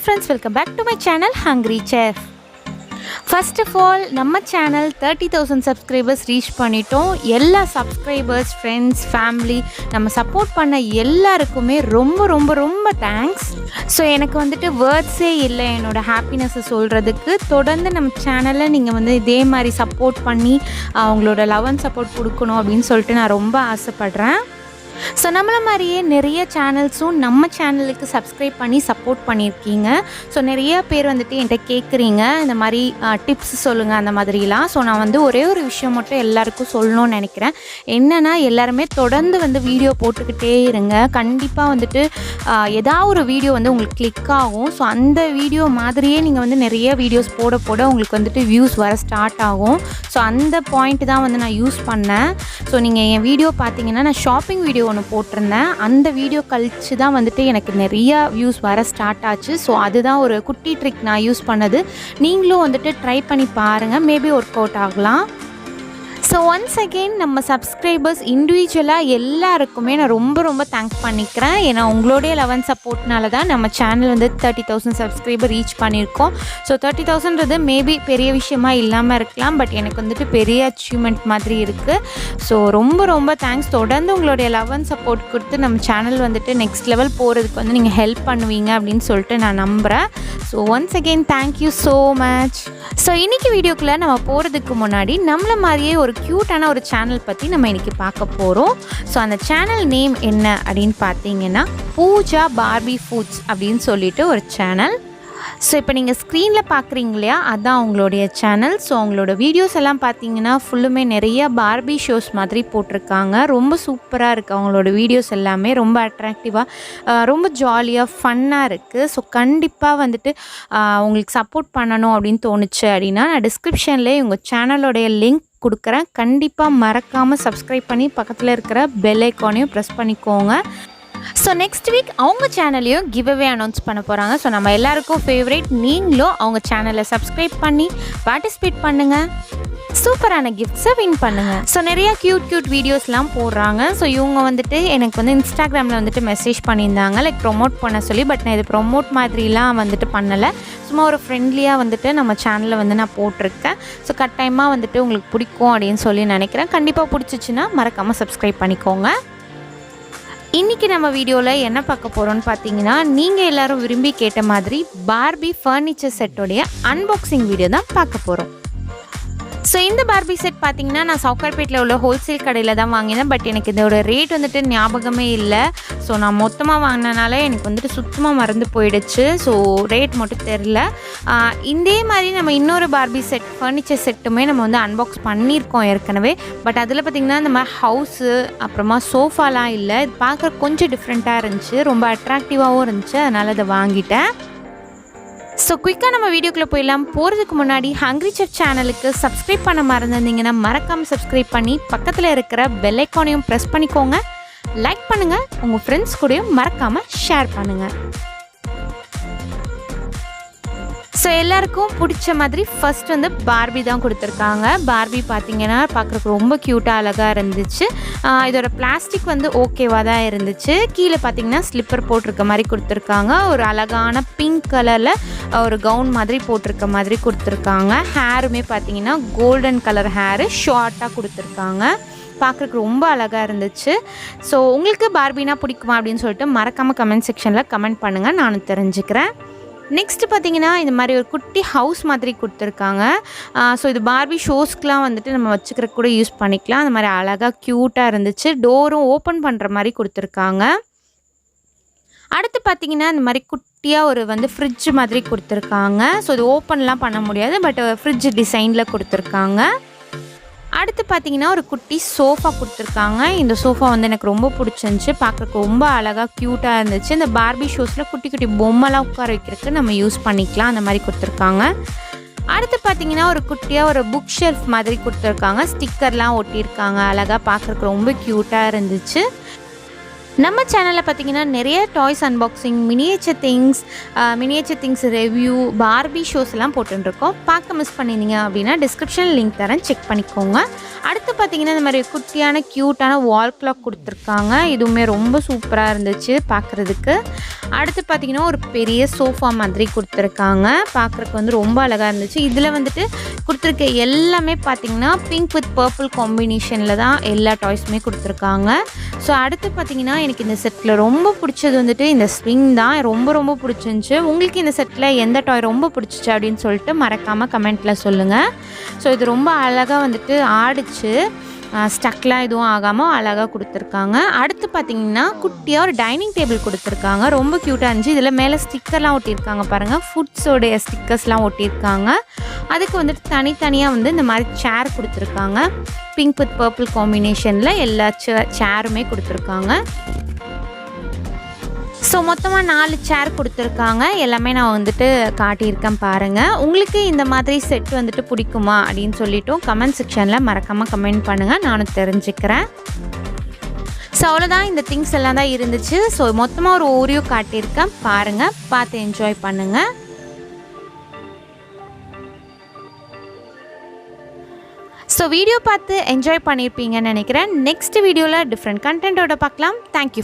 friends, welcome back to my channel Hungry Chef. First of all, நம்ம channel 30,000 subscribers reach பண்ணிட்டோம். எல்லா subscribers, friends, family நம்ம support பண்ண எல்லாருக்குமே ரொம்ப தேங்க்ஸ். ஸோ எனக்கு வந்துட்டு வேர்ட்ஸே இல்லை என்னோட ஹாப்பினஸை சொல்கிறதுக்கு. தொடர்ந்து நம்ம சேனலில் நீங்கள் வந்து இதே மாதிரி சப்போர்ட் பண்ணி அவங்களோட லவ் அண்ட் சப்போர்ட் கொடுக்கணும் அப்படின்னு சொல்லிட்டு நான் ரொம்ப ஆசைப்பட்றேன். ஸோ நம்மள மாதிரியே நிறைய சேனல்ஸும் நம்ம சேனலுக்கு சப்ஸ்கிரைப் பண்ணி சப்போர்ட் பண்ணியிருக்கீங்க. ஸோ நிறைய பேர் வந்துட்டு என்கிட்ட கேட்குறீங்க இந்த மாதிரி டிப்ஸ் சொல்லுங்கள் அந்த மாதிரிலாம். ஸோ நான் வந்து ஒரே ஒரு விஷயம் மட்டும் எல்லாருக்கும் சொல்லணும்னு நினைக்கிறேன். என்னென்னா எல்லாருமே தொடர்ந்து வந்து வீடியோ போட்டுக்கிட்டே இருங்க. கண்டிப்பாக வந்துட்டு ஏதாவது ஒரு வீடியோ வந்து உங்களுக்கு கிளிக் ஆகும். ஸோ அந்த வீடியோ மாதிரியே நீங்கள் வந்து நிறைய வீடியோஸ் போட உங்களுக்கு வந்துட்டு வியூஸ் வர ஸ்டார்ட் ஆகும். ஸோ அந்த பாயிண்ட் தான் வந்து நான் யூஸ் பண்ணேன். ஸோ நீங்கள் என் வீடியோ பார்த்தீங்கன்னா நான் ஷாப்பிங் வீடியோ ஒன்று போட்டிருந்தேன். அந்த வீடியோ கழிச்சு தான் வந்துட்டு எனக்கு நிறையா வியூஸ் வர ஸ்டார்ட் ஆச்சு. ஸோ அதுதான் ஒரு குட்டி ட்ரிக் நான் யூஸ் பண்ணது. நீங்களும் வந்துட்டு ட்ரை பண்ணி பாருங்கள், மேபி ஒர்க் அவுட் ஆகலாம். ஸோ ஒன்ஸ் அகெயின் நம்ம சப்ஸ்கிரைபர்ஸ் இண்டிவிஜுவலாக எல்லாருக்குமே நான் ரொம்ப தேங்க்ஸ் பண்ணிக்கிறேன். ஏன்னா உங்களுடைய லவ் அண்ட் சப்போர்ட்னால தான் நம்ம சேனல் வந்து 30,000 சப்ஸ்கிரைபர் ரீச் பண்ணியிருக்கோம். ஸோ 30,000ன்றது மேபி பெரிய விஷயமா இல்லாமல் இருக்கலாம், பட் எனக்கு வந்துட்டு பெரிய அச்சீவ்மெண்ட் மாதிரி இருக்குது. ஸோ ரொம்ப தேங்க்ஸ். தொடர்ந்து உங்களுடைய லவ் அண்ட் சப்போர்ட் கொடுத்து நம்ம சேனல் வந்துட்டு நெக்ஸ்ட் லெவல் போகிறதுக்கு வந்து நீங்கள் ஹெல்ப் பண்ணுவீங்க அப்படின்னு சொல்லிட்டு நான் நம்புகிறேன். So once again thank you so much. So இன்றைக்கி வீடியோக்குள்ளே நம்ம போகிறதுக்கு முன்னாடி நம்மள மாதிரியே ஒரு க்யூட்டான ஒரு சேனல் பற்றி நம்ம இன்றைக்கி பார்க்க போகிறோம். ஸோ அந்த சேனல் நேம் என்ன அப்படின்னு பார்த்தீங்கன்னா பூஜா பார்பி ஃபுட்ஸ் அப்படின்னு சொல்லிட்டு ஒரு சேனல். ஸோ இப்போ நீங்கள் ஸ்க்ரீனில் பார்க்குறீங்க இல்லையா, அதுதான் அவங்களுடைய சேனல். ஸோ அவங்களோட வீடியோஸ் எல்லாம் பார்த்தீங்கன்னா ஃபுல்லுமே நிறைய பார்பி ஷோஸ் மாதிரி போட்டிருக்காங்க. ரொம்ப சூப்பராக இருக்குது அவங்களோட வீடியோஸ் எல்லாமே. ரொம்ப அட்ராக்டிவாக ரொம்ப ஜாலியாக ஃபன்னாக இருக்குது. ஸோ கண்டிப்பாக வந்துட்டு உங்களுக்கு சப்போர்ட் பண்ணணும் அப்படின்னு தோணுச்சு அப்படின்னா நான் டிஸ்கிரிப்ஷன்லேயே உங்கள் சேனலோடைய லிங்க் கொடுக்குறேன். கண்டிப்பாக மறக்காமல் சப்ஸ்கிரைப் பண்ணி பக்கத்தில் இருக்கிற பெல் ஐக்கானையும் ப்ரெஸ் பண்ணிக்கோங்க. ஸோ நெக்ஸ்ட் வீக் அவங்க சேனல்லையும் கிவ்அவே அனௌன்ஸ் பண்ண போகிறாங்க. ஸோ நம்ம எல்லாருக்கும் ஃபேவரேட் நீங்களும் அவங்க சேனலை சப்ஸ்கிரைப் பண்ணி பார்ட்டிசிபேட் பண்ணுங்கள். சூப்பரான கிஃப்ட்ஸை வின் பண்ணுங்கள். ஸோ நிறையா க்யூட் வீடியோஸ்லாம் போடுறாங்க. ஸோ இவங்க வந்துட்டு எனக்கு வந்து இன்ஸ்டாகிராமில் வந்துட்டு மெசேஜ் பண்ணியிருந்தாங்க லைக் ப்ரொமோட் பண்ண சொல்லி. பட் நான் இது ப்ரொமோட் மாதிரிலாம் வந்துட்டு பண்ணலை. சும்மா ஒரு ஃப்ரெண்ட்லியாக வந்துட்டு நம்ம சேனலில் வந்து நான் போட்டிருக்கேன். ஸோ கட்டாயமாக வந்துட்டு உங்களுக்கு பிடிக்கும் அப்படின்னு சொல்லி நினைக்கிறேன். கண்டிப்பாக பிடிச்சிச்சின்னா மறக்காமல் சப்ஸ்கிரைப் பண்ணிக்கோங்க. இன்றைக்கி நம்ம வீடியோவில் என்ன பார்க்க போகிறோன்னு பார்த்தீங்கன்னா நீங்கள் எல்லோரும் விரும்பி கேட்ட மாதிரி பார்பி ஃபர்னிச்சர் செட்டோடைய அன்பாக்சிங் வீடியோ தான் பார்க்க போகிறோம். ஸோ இந்த பார்பி செட் பார்த்தீங்கன்னா நான் சவுகார்பேட்டில் உள்ள ஹோல்சேல் கடையில் தான் வாங்கினேன். பட் எனக்கு இதோட ரேட் வந்துட்டு ஞாபகமே இல்லை. ஸோ நான் மொத்தமாக வாங்கினனால எனக்கு வந்துட்டு சுத்தமாக மறந்து போயிடுச்சு. ஸோ ரேட் மட்டும் தெரில. இதே மாதிரி நம்ம இன்னொரு பார்பி செட் ஃபர்னிச்சர் செட்டுமே நம்ம வந்து அன்பாக்ஸ் பண்ணியிருக்கோம் ஏற்கனவே. பட் அதில் பார்த்திங்கன்னா இந்த மாதிரி ஹவுஸு அப்புறமா சோஃபாலாம் இல்லை. இது பார்க்குற கொஞ்சம் டிஃப்ரெண்ட்டாக இருந்துச்சு, ரொம்ப அட்ராக்டிவாகவும் இருந்துச்சு. அதனால் அதை வாங்கிட்டேன். ஸோ குயிக்காக நம்ம வீடியோக்குள்ளே போயிடலாம். போகிறதுக்கு முன்னாடி ஹங்க்ரி செஃப் சேனலுக்கு சப்ஸ்கிரைப் பண்ண மறந்துருந்தீங்கன்னா மறக்காமல் சப்ஸ்கிரைப் பண்ணி பக்கத்தில் இருக்கிற பெல் ஐக்கானையும் ப்ரெஸ் பண்ணிக்கோங்க. லைக் பண்ணுங்கள், உங்கள் ஃப்ரெண்ட்ஸ் கூடயும் மறக்காமல் ஷேர் பண்ணுங்கள். ஸோ எல்லாருக்கும் பிடிச்ச மாதிரி ஃபஸ்ட் வந்து பார்பி தான் கொடுத்துருக்காங்க. பார்பி பார்த்திங்கன்னா பார்க்குறதுக்கு ரொம்ப க்யூட்டாக அழகாக இருந்துச்சு. இதோட பிளாஸ்டிக் வந்து ஓகேவாக தான் இருந்துச்சு. கீழே பார்த்திங்கன்னா ஸ்லிப்பர் போட்டிருக்க மாதிரி கொடுத்துருக்காங்க. ஒரு அழகான பிங்க் கலரில் ஒரு கவுன் மாதிரி போட்டிருக்க மாதிரி கொடுத்துருக்காங்க. ஹேருமே பார்த்திங்கன்னா கோல்டன் கலர் ஹேரு ஷார்ட்டாக கொடுத்துருக்காங்க. பார்க்குறதுக்கு ரொம்ப அழகாக இருந்துச்சு. ஸோ உங்களுக்கு பார்பினா பிடிக்குமா அப்படின்னு சொல்லிட்டு மறக்காமல் கமெண்ட் செக்ஷனில் கமெண்ட் பண்ணுங்கள், நானும் தெரிஞ்சுக்கிறேன். நெக்ஸ்ட்டு பார்த்திங்கன்னா இந்த மாதிரி ஒரு குட்டி ஹவுஸ் மாதிரி கொடுத்துருக்காங்க. ஸோ இது பார்பி ஷோஸ்க்கெலாம் வந்துட்டு நம்ம வச்சுக்கிறதுக்கு கூட யூஸ் பண்ணிக்கலாம். அந்த மாதிரி அழகாக க்யூட்டாக இருந்துச்சு. டோரும் ஓப்பன் பண்ணுற மாதிரி கொடுத்துருக்காங்க. அடுத்து பார்த்திங்கன்னா இந்த மாதிரி குட்டியாக ஒரு வந்து ஃப்ரிட்ஜ் மாதிரி கொடுத்துருக்காங்க. ஸோ இது ஓப்பன்லாம் பண்ண முடியாது, பட் ஃப்ரிட்ஜ் டிசைனில் கொடுத்துருக்காங்க. அடுத்து பார்த்திங்கன்னா ஒரு குட்டி சோஃபா கொடுத்துருக்காங்க. இந்த சோஃபா வந்து எனக்கு ரொம்ப பிடிச்சிருந்துச்சி. பார்க்குறக்கு ரொம்ப அழகாக க்யூட்டாக இருந்துச்சு. இந்த பார்பி ஷோஸில் குட்டி பொம்மைலாம் உட்கார வைக்கிறதுக்கு நம்ம யூஸ் பண்ணிக்கலாம், அந்த மாதிரி கொடுத்துருக்காங்க. அடுத்து பார்த்திங்கன்னா ஒரு குட்டியாக ஒரு புக் ஷெல்ஃப் மாதிரி கொடுத்துருக்காங்க. ஸ்டிக்கர்லாம் ஒட்டியிருக்காங்க. அழகாக பார்க்குறக்கு ரொம்ப க்யூட்டாக இருந்துச்சு. நம்ம சேனலில் பார்த்தீங்கன்னா நிறைய toys unboxing, miniature things review, Barbie shows எல்லாம் போட்டுருக்கோம். பார்க்க மிஸ் பண்ணியிருந்தீங்க அப்படின்னா டிஸ்கிரிப்ஷனில் லிங்க் தரேன், செக் பண்ணிக்கோங்க. அடுத்து பார்த்தீங்கன்னா இந்த மாதிரி குட்டியான க்யூட்டான வால் கிளாக் கொடுத்துருக்காங்க. இதுவுமே ரொம்ப சூப்பராக இருந்துச்சு பார்க்குறதுக்கு. அடுத்து பார்த்தீங்கன்னா ஒரு பெரிய சோஃபா மாதிரி கொடுத்துருக்காங்க. பார்க்குறதுக்கு வந்து ரொம்ப அழகாக இருந்துச்சு. இதில் வந்துட்டு கொடுத்துருக்க எல்லாமே பார்த்தீங்கன்னா பிங்க் வித் பர்பிள் காம்பினேஷனில் தான் எல்லா டாய்ஸுமே கொடுத்துருக்காங்க. ஸோ அடுத்து பார்த்தீங்கன்னா எனக்கு இந்த செட்டில் ரொம்ப பிடிச்சது வந்துட்டு இந்த ஸ்விங் தான். ரொம்ப பிடிச்சிருந்துச்சு. உங்களுக்கு இந்த செட்டில் எந்த டாய் ரொம்ப பிடிச்சிச்சு அப்படின்னு சொல்லிட்டு மறக்காமல் கமெண்ட்டில் சொல்லுங்கள். ஸோ இது ரொம்ப அழகாக வந்துட்டு ஆடிச்சு, ஸ்டக்லாம் எதுவும் ஆகாமல் அழகாக கொடுத்துருக்காங்க. அடுத்து பார்த்தீங்கன்னா குட்டியாக ஒரு டைனிங் டேபிள் கொடுத்துருக்காங்க. ரொம்ப க்யூட்டாக இருந்துச்சு. இதில் மேலே ஸ்டிக்கர்லாம் ஒட்டியிருக்காங்க பாருங்கள், ஃபுட்ஸோடைய ஸ்டிக்கர்ஸ்லாம் ஒட்டியிருக்காங்க. அதுக்கு வந்துட்டு தனித்தனியாக வந்து இந்த மாதிரி சேர் கொடுத்துருக்காங்க. பிங்க் வித் பர்பிள் காம்பினேஷனில் எல்லா சேருமே கொடுத்துருக்காங்க. ஸோ மொத்தமாக 4 சேர் கொடுத்துருக்காங்க. எல்லாமே நான் வந்துட்டு காட்டியிருக்கேன் பாருங்கள். உங்களுக்கு இந்த மாதிரி செட் வந்துட்டு பிடிக்குமா அப்படின்னு சொல்லிவிட்டு கமெண்ட் செக்ஷனில் மறக்காமல் கமெண்ட் பண்ணுங்கள், நானும் தெரிஞ்சுக்கிறேன். ஸோ அவ்வளோதான், இந்த திங்ஸ் எல்லாம் தான் இருந்துச்சு. ஸோ மொத்தமாக ஒரு ஓரியோ காட்டியிருக்கேன் பாருங்கள், பார்த்து என்ஜாய் பண்ணுங்கள். ஸோ வீடியோ பார்த்து என்ஜாய் பண்ணியிருப்பீங்கன்னு நினைக்கிறேன். நெக்ஸ்ட் வீடியோவில் டிஃப்ரெண்ட் கண்டென்ட்டோட பார்க்கலாம். தேங்க்யூ.